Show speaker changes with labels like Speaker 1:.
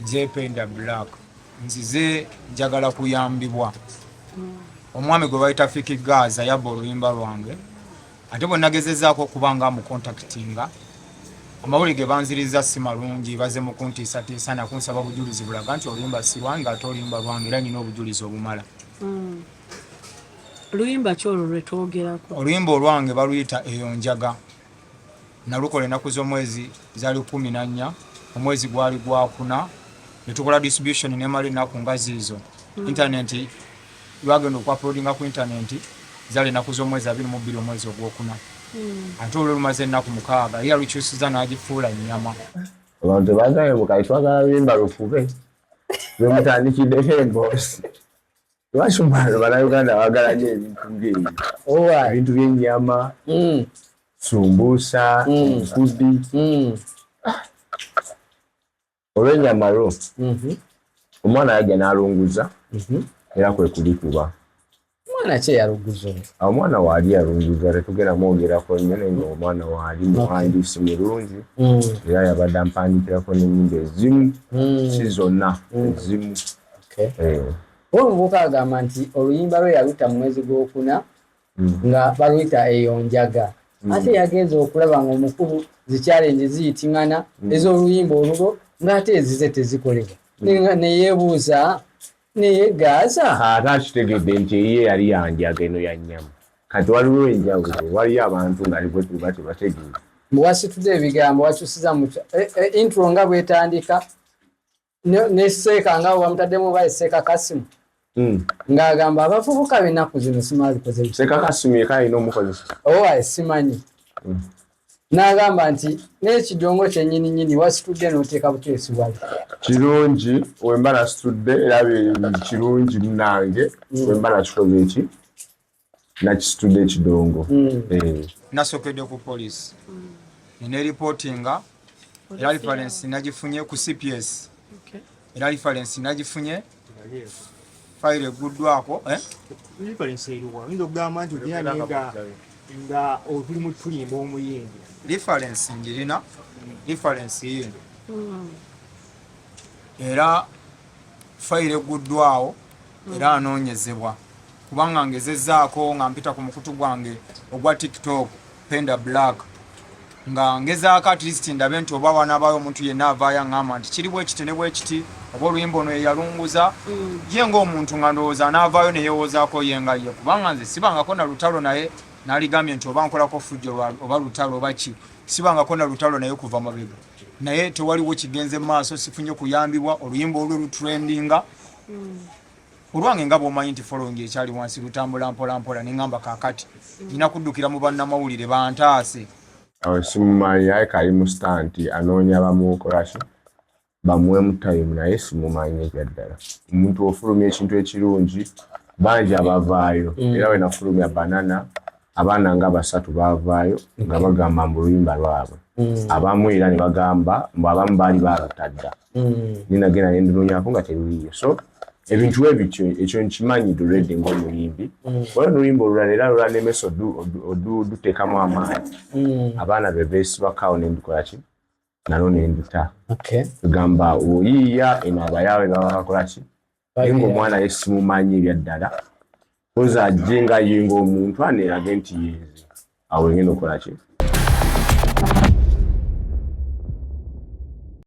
Speaker 1: nze Penda Black nzize njagala kuyambibwa omwami gwe bayita Fiki Gaza yabba oluyimba lwange ate bwe nagezezaako okubanga mu contactinga amawulire banziriza si malungi baze mu kuntiisatiisa nakunsaba bujulizi bulaga nti oluyimba si lwange ate oluyimba lwange era nina obujulizi obumala.
Speaker 2: Oluyimba ki olwo lwe twogerako?
Speaker 1: Oluyimba olwange baluyita Eyo Njaga nalukola ennaku z'omwezi zaali 14 omwezi gwali gwakuna ne tukola distribution nemala ennaku nga ziizo intaneti lwagenda okuaploadinga ku intaneti zaali ennaku z'omwezi 22 omwezi ogwokuna ate olwo lumaze ennaku 6 ye alukyusiza n'agifuula ennyama.
Speaker 3: Abantu bagaye mukayi twagala luyimba lufube lwe mutandikiddeko emboozi lwaki omwana bannayuganda baagala nnyo ebintu byebyo ebintu by'ennyama sumbuusa nkudi olw'ennyama lwo omwana yajja n'alunguza era kwe kulikuba.
Speaker 4: Omwana ki eyalunguza?
Speaker 3: Omwana waali yalunguza tetugenda mwogerako nnyo naye omwana waali muwandiisi mulungi era yabadde ampandikirako n'ennyimba ezimu si zonna ezimu.
Speaker 4: Omuvubuka agamba nti oluyimba lwe yaluta mu mwezi gw'okuna nga baluyita Eyo Njaga ate yagenza okulaba ng'omukulu zikyalenje ziyitingana ez'oluyimba olwo ng'ate ezize tezikolebwa neyeebuuza neyeegaaza
Speaker 3: ate akitegedde nti ye yali yanjaga eno ya nnyama kati waliwo enjawulo waliyo abantu nga alikwe tuba tebategeeza
Speaker 4: bwasitudde ebigambo wakyusiza mu intro nga bwetandika neseeka nga bamutaddemu ba Seeka Kasimu ng'agamba abavubuka b'ennaku zino simabikoze
Speaker 3: Seeka Kasimu yeka alina omukozesa
Speaker 4: simanyi n'agamba nti n'ekidongo kyennyini wasitudde n'oteeka buteesi wali
Speaker 3: kirungi wemba nasitudde era kirungi munange wemba nakikoze eki nakisitudde ekidongo.
Speaker 1: Nasokedde ku poliisi nina reportinga era reference nagifunye ku CPS era reference nagifunye file eguddwako
Speaker 5: reference eriwa nzo gamba nti olina nga otuli mu tulimba omuyindi
Speaker 1: reference ngirina reference yino era file eguddwawo era anoonyezebwa kubanga ngezezzaako nga mpita ku mukutu gwange ogwa TikTok Penda Black nga ngezaako at least ndabe nti oba wanaabayo omuntu yenna avaayo aŋŋamba nti kiri bwe kiti ne bwe kiti oba oluyimba ono yeyalunguza ye ng'omuntu nga ndowooza anaavaayo neyewoozaako ye nga ye kubanga nze sibangako na lutalo naye n'aligambye nti oba nkolako fujjo oba lutalo oba ki sibangako na lutalo naye kuva mabega naye tewaliwo kigenze mu maaso sifunye kuyambibwa oluyimba olwo lutrendinga olwange nga bw'omanyi nti following ekyali wansi lutambula mpolampola neŋŋamba kaakati nina kuddukira mu bannamawulire bantaase.
Speaker 3: Awe simumanyi aye kali mu stanti anoonya bamukolaki bamuwemu time naye simumanyi ekyaddala omuntu ofulumya ekintu ekirungi bangi abavaayo era we nafulumya banana abaana nga 3 baavaayo nga bagamba mu luyimba lwabwe abamu era ne bagamba mbu abamu baali balutadda ninagenda nendinoonyako nga teruliyo so ebintu ebityo ekyo nkimanyi already ng'omuyimbi wala oluyimba olulala era lulala nemesa oduteekamu amaanyi abaana be beesibakawo nendukolaki nalo nenduta tugamba oyiiya eno abayaawe babakakolaki naye ng'omwana ye simumanyi ebyaddala oza ajje nga ye ng'omuntu aneerage nti yeezi awo engenda okolaki